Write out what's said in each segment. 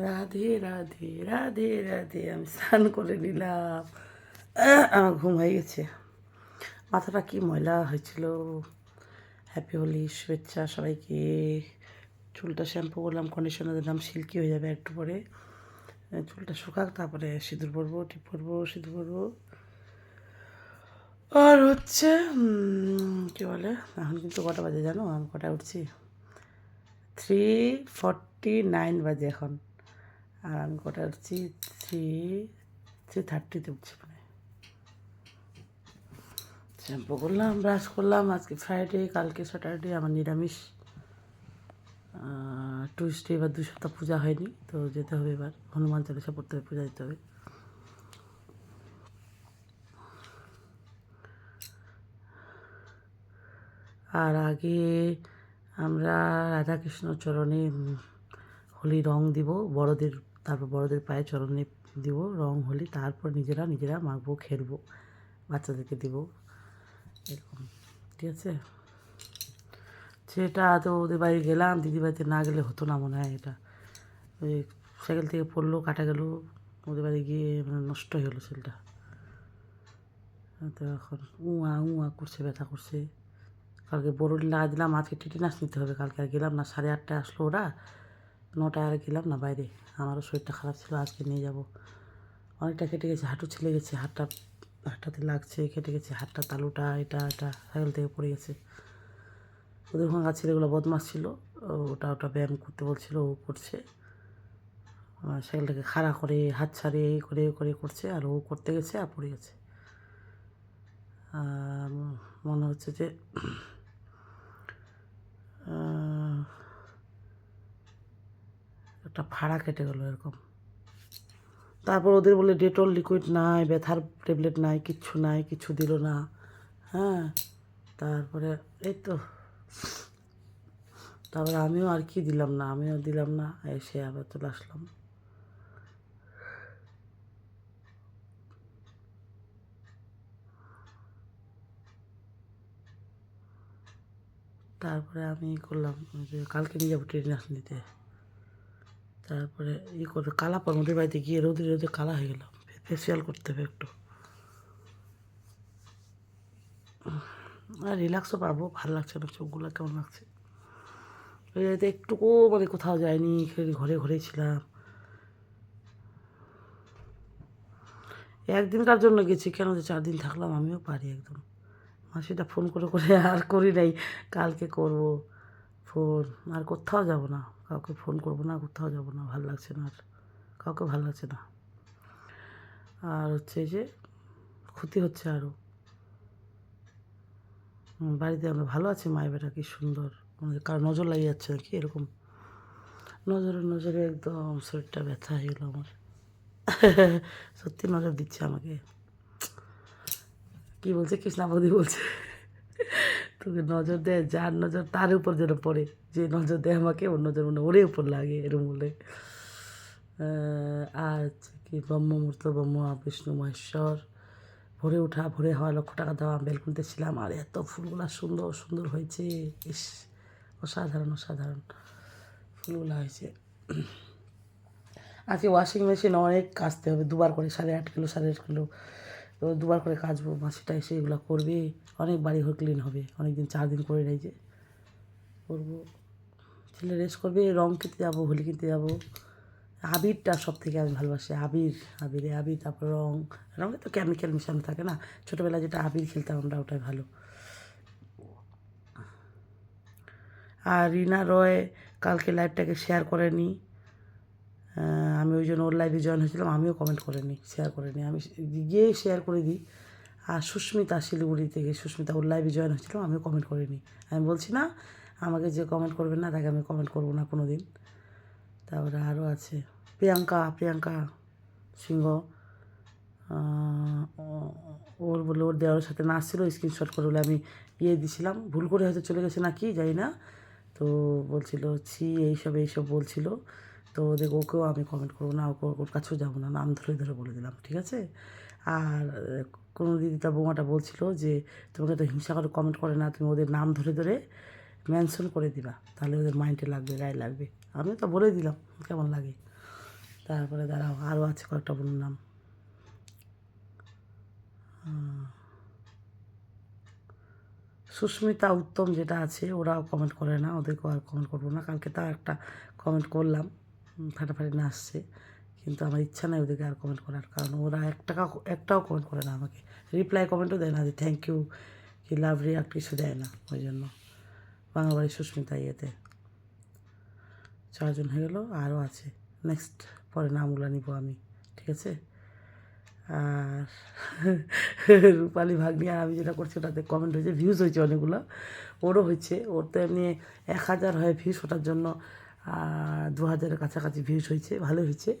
রাধে রাধে রাধে রাধে। আমি স্নান করে নিলাম, আমার ঘুম হয়ে গেছে। মাথাটা কি ময়লা হয়েছিল। হ্যাপি হোলি, শুভেচ্ছা সবাইকে। চুলটা শ্যাম্পু করলাম, কন্ডিশনার দিলাম, সিল্কি হয়ে যাবে একটু পরে। চুলটা শুকাক, তারপরে সিঁদুর পরবো, টিপ পরবো, সিঁদুর পরবো। আর হচ্ছে কী বলে, এখন কিন্তু কটা বাজে জানো? আমি কটায় উঠছি? 3:49 বাজে এখন। আর আমি কটা উঠছি? 3:30 উঠছি। মানে শ্যাম্পু করলাম, ব্রাশ করলাম। আজকে ফ্রাইডে, কালকে স্যাটারডে, আমার নিরামিষ। টুইসডে এবার 2 সপ্তাহ পূজা হয়নি, তো যেতে হবে। এবার হনুমান চালিশা পড়তে হবে, পূজা দিতে হবে। আর আগে আমরা রাধাকৃষ্ণ চরণে হোলি রং দিব বড়দের, তারপর বড়দের পায়ে চরণে দিব রং হোলি, তারপর নিজেরা মাখবো, খেলবো, বাচ্চাদেরকে দিব, এরকম। ঠিক আছে, সেটা তো ওদের বাড়ি গেলাম, দিদি বাড়িতে না গেলে হতো না মনে হয়। এটা ওই সাইকেল থেকে পড়লো, কাটা গেল, ওদের বাড়ি গিয়ে মানে নষ্ট হয়ে গেলো সেলটা। তো এখন উঁ করছে, ব্যথা করছে। কালকে বরুণ লাগা দিলাম, আজকে টিটিনাস নিতে হবে। কালকে আর গেলাম না, 8:30টায় আসলো ওরা, 9টায় আর গেলাম না বাইরে। আমারও শরীরটা খারাপ ছিল, আজকে নিয়ে যাব। অনেকটা কেটে গেছে, হাঁটু ছিলে গেছে, হাতটাতে লাগছে, কেটে গেছে হাতটা, তালুটা, এটা সাইকেল থেকে পড়ে গেছে। ওদের ওখানকার ছেলেগুলো বদমাস ছিল, ওটা ব্যায়াম করতে বলছিল, ও করছে। সাইকেলটাকে খাড়া করে, হাত ছাড়ে, এই করে করে করছে, আর ও করতে গেছে আর পড়ে গেছে। মনে হচ্ছে যে একটা ফাড়া কেটে গেলো এরকম। তারপর ওদের বলে ডেটল লিকুইড নাই, ব্যথার ট্যাবলেট নাই, কিচ্ছু নাই, কিচ্ছু দিল না। হ্যাঁ, তারপরে এই তো, তারপরে আমিও আর কি দিলাম না, এসে আবার চলে আসলাম। তারপরে আমি করলাম যে কালকে নিয়ে যাবো টেনিনাস নিতে। তারপরে করে কালা পর ওদের বাড়িতে গিয়ে রোদে কালা হয়ে গেলাম। ফেসিয়াল করতে হবে একটু, আর রিল্যাক্সও পাবো। ভালো লাগছে না, চোখগুলো কেমন লাগছে। ওই বাড়িতে একটুকু মানে কোথাও যায়নি, ঘরে ছিলাম। একদিনকার জন্য গেছি, কেন যে 4 দিন থাকলাম, আমিও পারি একদম। মাসিটা ফোন করে আর করি নাই, কালকে করব ফোন। আর কোথাও যাব না, কাউকে ফোন করবো না, কোথাও যাব না, ভালো লাগছে না, আর কাউকে ভালো লাগছে না। আর হচ্ছে যে ক্ষতি হচ্ছে আরও। বাড়িতে আমরা ভালো আছি, মায়ের বেটা কি সুন্দর, কার নজর লাগিয়ে যাচ্ছে নাকি এরকম। নজরে একদম শরীরটা ব্যথা হয়ে গেলো আমার। সত্যি নজর দিচ্ছে আমাকে। কি বলছে কৃষ্ণা বৌদি, বলছে তোকে নজর দেয়, যার নজর তার উপর যেন পড়ে, যে নজর দেয় আমাকে ওর নজর মানে ওরে উপর লাগে, এরম বলে। আর কি ব্রহ্মমূর্ত, ব্রহ্ম বিষ্ণু মহেশ্বর, ভোরে হওয়া, 1,00,000 টাকা দেওয়া, বেলকুনিতে ছিলাম। আর এত ফুলগুলা সুন্দর হয়েছে, ইস, অসাধারণ ফুলগুলা হয়েছে। আজকে ওয়াশিং মেশিন অনেক কাচতে হবে, 2বার করে, 8.5 কিলো 8.5 কিলো, তো 2বার করে কাচবো। মাসিটা এসে এগুলো করবে, অনেক বাড়ি ঘর ক্লিন হবে। অনেকদিন 4 দিন করে নেই যে, করবো। ছেলে রেস্ট করবে, রং কিনতে যাবো, হোলি কিনতে যাবো। আবিরটা সব থেকে আমি ভালোবাসি, আবির, তারপর রঙে তো কেমিক্যাল মিশানো থাকে না। ছোটোবেলায় যেটা আবির খেলতাম আমরা, ওটাই ভালো। আর রিনা রয় কালকে লাইভটাকে শেয়ার করেনি, আমি ওই জন্য ওর লাইভে জয়েন হয়েছিলাম, আমিও কমেন্ট করিনি, শেয়ার করিনি। আমি গিয়ে শেয়ার করে দিই। আর সুস্মিতা শিলিগুড়ি থেকে, সুস্মিতা ওর লাইভে জয়েন হয়েছিল, আমিও কমেন্ট করিনি। আমি বলছি না, আমাকে যে কমেন্ট করবে না তাকে আমি কমেন্ট করবো না কোনো দিন। তারপরে আরও আছে প্রিয়াঙ্কা সিংহ, ওর বলে ওর দেওয়ার সাথে নাচছিল, স্ক্রিনশট করে বলে আমি দিছিলাম, ভুল করে হয়তো চলে গেছে না কি জানি না। তো বলছিল এইসব বলছিল। তো ওকেও আমি কমেন্ট করবো না, ওর কাছেও যাবো না, নাম ধরে বলে দিলাম, ঠিক আছে। আর কোনো দিদি তার বৌমাটা বলছিল যে তোমাকে তো হিংসা করে কমেন্ট করে না, তুমি ওদের নাম ধরে মেনশন করে দিবা, তাহলে ওদের মাইন্ডে লাগবে, গায়ে লাগবে। আমি তো বলে দিলাম কেমন লাগে। তারপরে দাঁড়াও, আরও আছে কয়েকটা বোনের নাম। সুস্মিতা উত্তম যেটা আছে, ওরাও কমেন্ট করে না, ওদেরকেও আর কমেন্ট করবো না। কালকে তাও একটা কমেন্ট করলাম, ফাটাফাটি না আসছে, কিন্তু আমার ইচ্ছা নেই ওদেরকে আর কমেন্ট করার, কারণ ওরা একটাও কমেন্ট করে না আমাকে, রিপ্লাই কমেন্টও দেয় না যে থ্যাংক ইউ কি লাভ রিয়াক্ট কিছু দেয় না। ওই জন্য বাংলাবাড়ি সুস্মিতা ইয়েতে 4 জন হয়ে গেলো, আরও আছে, নেক্সট পরে নামগুলো নিব আমি, ঠিক আছে। আর রূপালী ভাগ্নি আর আমি যেটা করছি ওটাতে কমেন্ট হয়েছে, ভিউজ হয়েছে অনেকগুলো, ওরও হয়েছে। ওর তো এমনি 1000 হয় ভিউজ, ওটার জন্য 2000-এর কাছাকাছি ভিউজ হয়েছে, ভালো হয়েছে।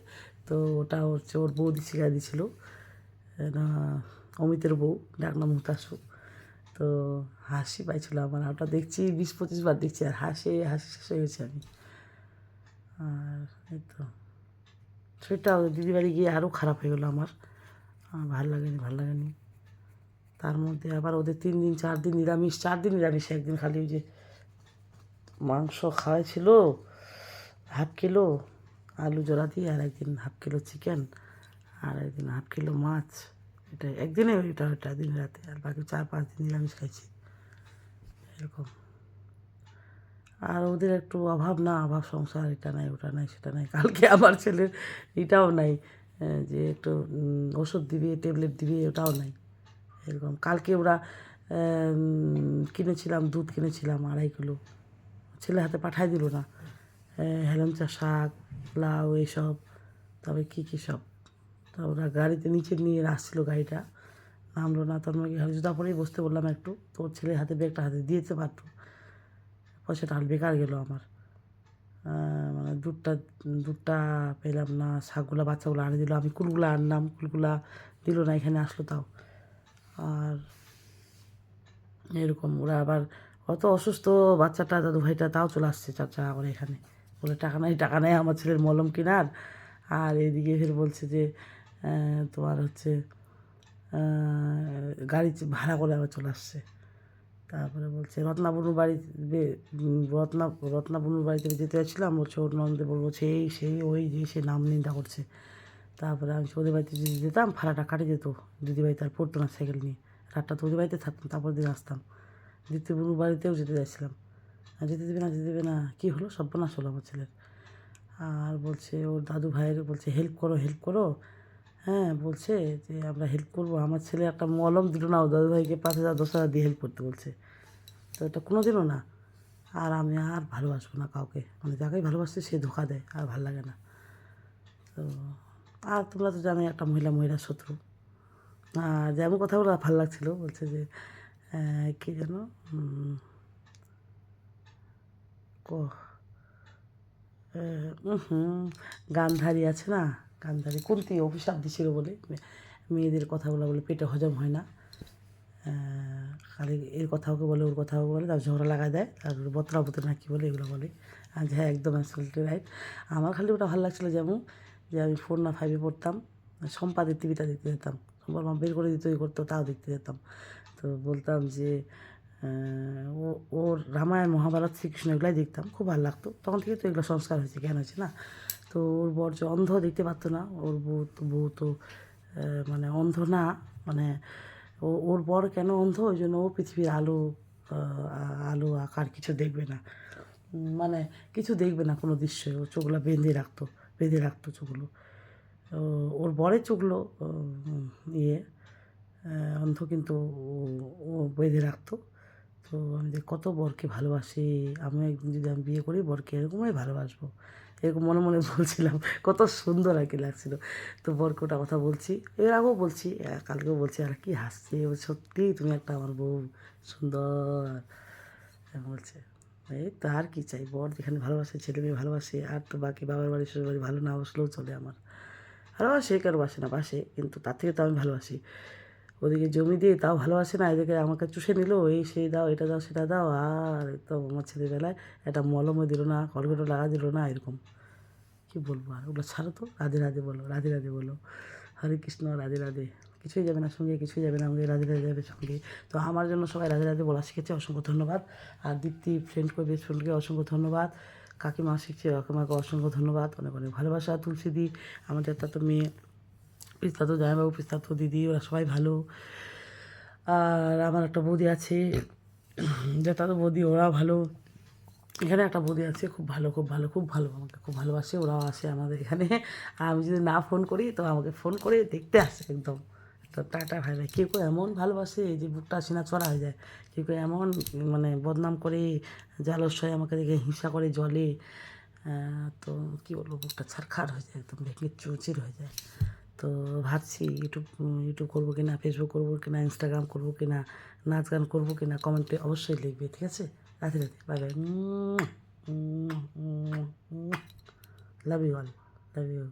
তো ওটা হচ্ছে ওর বৌদি শিখাই দিয়েছিল, না অমিতের বউ, ডাক নাম হুতাশু। তো হাসি পাইছিল আমার, ওটা দেখছি 20-25 বার দেখছি, আর হাসি শেষ হয়ে গেছে আমি। আর এই তো সেটা দিদি বাড়ি গিয়ে আরও খারাপ হয়ে গেলো আমার, ভাল লাগেনি। তার মধ্যে আবার ওদের 3 দিন 4 দিন নিরামিষ, 4 দিন নিরামিষ, একদিন খালি ওই যে মাংস খাওয়াইছিল 1/2 কিলো আলু জোড়া দিয়ে, আর একদিন 1/2 কিলো চিকেন, আর একদিন 1/2 কিলো মাছ। এটা একদিনে ওইটা দিন রাতে, আর বাকি 4-5 দিন নিরামিষ খাইছি এরকম। আর ওদের একটু অভাব না, অভাব সংসার, এটা নাই ওটা নাই সেটা নাই। কালকে আমার ছেলের এটাও নাই, যে একটু ওষুধ দিবে, ট্যাবলেট দিবে, ওটাও নাই এরকম। কালকে ওরা কিনেছিলাম, দুধ কিনেছিলাম 2.5 কিলো, ছেলে হাতে পাঠাই দিল না। হেলেঞ্চা শাক, লাউ এইসব, তবে কী সব, তা ওরা গাড়িতে নিচে নিয়ে আসছিলো, গাড়িটা নামলো না। তোর মেয়েকে জুতা পরেই বসতে বললাম একটু, তোর ছেলের হাতে ব্যাগটা হাতে দিয়েছে পারতো, পয়সাটা আর বেকার গেলো আমার। মানে দুধটা পেলাম না, শাকগুলা বাচ্চাগুলো আনে দিল, আমি কুলগুলা আনলাম, কুলগুলা দিল না, এখানে আসলো তাও। আর এরকম ওরা আবার অত অসুস্থ বাচ্চাটা, দাদু ভাইটা, তাও চলে আসছে চাচা করে এখানে, বলে টাকা নেই আমার ছেলের মলম কেনার। আর এদিকে ফের বলছে যে তোমার হচ্ছে গাড়ি ভাড়া করে আবার চলে আসছে। তারপরে বলছে রত্নাবনুর বাড়ি, রত্নাবনুর বাড়িতে যেতে যাচ্ছিলাম, বলছে ওর নন্দে বলবো সেই ওই যে সে নাম নিন্দা করছে। তারপরে আমি ওদের বাড়িতে যদি যেতাম ভাড়াটা কাটে যেত, দিদিভাই তার পড়তো না সাইকেল নিয়ে, রাতটা তো ওদের বাড়িতে থাকতাম, তারপর দিন আসতাম। দ্বিতীয়বনুর বাড়িতেও যেতে যাচ্ছিলাম, যেতে দেবে না, কী হলো, সর্বনাশ হলো আমার ছেলের। আর বলছে ওর দাদু ভাইয়ের, বলছে হেল্প করো। হ্যাঁ, বলছে যে আমরা হেল্প করবো। আমার ছেলে একটা মলম দিল না, ও দাদু ভাইকে 5,000 10,000 দিয়ে হেল্প করতে বলছে। তো এটা কোনো দিনও না। আর আমি আর ভালোবাসবো না কাউকে, মানে যাকেই ভালোবাসছি সে ধোকা দেয়, আর ভালো লাগে না। তো আর তোমরা তো জানোই একটা মহিলা শত্রু। আর যেমন কথাগুলো ভালো লাগছিলো, বলছে যে কী যেন গান্ধারী আছে না, গান্ধারী কুন্তী অভিশাপ দিছিল বলে, মেয়েদের কথাগুলো বলে পেটে হজম হয় না, খালি এর কথাকে বলে ওর কথাকে বলে, তার ঝগড়া লাগায় দেয়, তারপরে বতরা না কী বলে এগুলো বলে। আর হ্যাঁ, একদম অ্যাবসলিউটলি রাইট। আমার খালি ওটা ভালো লাগছিলো, যেমন যে আমি 4 না 5-এ পড়তাম, সম্পাদের টিভিটা দেখতে যেতাম, সম্পার মা বের করে দিত ই করতো, তাও দেখতে যেতাম। তো বলতাম যে ওর রামায়ণ, মহাভারত, শ্রীকৃষ্ণ এগুলাই দেখতাম, খুব ভালো লাগতো। তখন থেকে তো এগুলো সংস্কার হয়েছে, জ্ঞান হয়েছে না। তো ওর বর যে অন্ধ, দেখতে পারতো না, ওর বউ তো মানে অন্ধ না, মানে ওর বর কেন অন্ধ, ওই জন্য ও পৃথিবীর আলো আকার কিছু দেখবে না, মানে কিছু দেখবে না কোনো দৃশ্যই, ও চোখগুলো বেঁধে রাখতো চোখগুলো। ওর বরের চোখগুলো অন্ধ, কিন্তু ও বেঁধে রাখতো। তো আমি কত বরকে ভালোবাসি, আমিও একদিন যদি আমি বিয়ে করি বরকে এরকমই ভালোবাসবো, এরকম মনে মনে বলছিলাম, কত সুন্দর আর কি লাগছিলো। তো বরকে ওটা কথা বলছি, এর আগেও বলছি, কালকেও বলছি, আর কি হাসছে, ও সত্যি তুমি একটা আমার বউ, সুন্দর বলছে। এই তো আর কি চাই, বর যেখানে ভালোবাসে, ছেলে মেয়ে ভালোবাসে, আর তো বাকি বাবার বাড়ি শ্বশুর বাড়ি ভালো না বসলেও চলে আমার। ভালোবাসে, কারো বাসে না, বাসে, কিন্তু তার থেকে তো আমি ভালোবাসি। ওদিকে জমি দিয়ে তাও ভালোবাসে না, এদিকে আমাকে চুষে নিল, এই সেই দাও, এটা দাও, সেটা দাও, আর তো আমার ছেলেবেলায় একটা মলমও দিল না, কলগেটও লাগা দিল না, এরকম। কী বলবো আর, ওগুলো ছাড়ো তো, রাধে বলো, রাধে বলো, হরে কৃষ্ণ, রাধে, কিছুই যাবে না সঙ্গে, কিছুই যাবে না আমাকে, রাধে যাবে সঙ্গে। তো আমার জন্য সবাই রাধে বলা শিখেছে, অসংখ্য ধন্যবাদ। আর দীপ্তি ফ্রেন্ডকে, বেস্ট ফ্রেন্ডকে অসংখ্য ধন্যবাদ। কাকিমা শিখছে, কাকিমাকে অসংখ্য ধন্যবাদ, অনেক অনেক ভালোবাসা। তুলসীদি, আমাদের তো মেয়ে, পিস্তাতো জামাইবাবু, পিস্তাতো দিদি, ওরা সবাই ভালো। আর আমার একটা বৌদি আছে, যেটা তো বৌদি, ওরাও ভালো। এখানে একটা বৌদি আছে, খুব ভালো, খুব ভালো, খুব ভালো, আমাকে খুব ভালোবাসে। ওরাও আসে আমাদের এখানে। আর আমি যদি না ফোন করি তো আমাকে ফোন করে দেখতে আসে একদম। তো টাটা ভাই ভাই, কেউ কেউ এমন ভালোবাসে যে বুকটা সিনা চড়া হয়ে যায়। কেউ কেউ এমন মানে বদনাম করে, জালস্যয় আমাকে দেখে হিংসা করে জলে। তো কী বলবো, বুকটা ছারখার হয়ে যায়, একদম ভেঙে চৌচির হয়ে যায়। তো ভাবছি ইউটিউব করবো কি না, ফেসবুক করবো কি না, ইনস্টাগ্রাম করবো কি না, নাচ গান করবো কি না, কমেন্টে অবশ্যই লিখবে, ঠিক আছে? Radhe Radhe, bye bye, love you all, love you.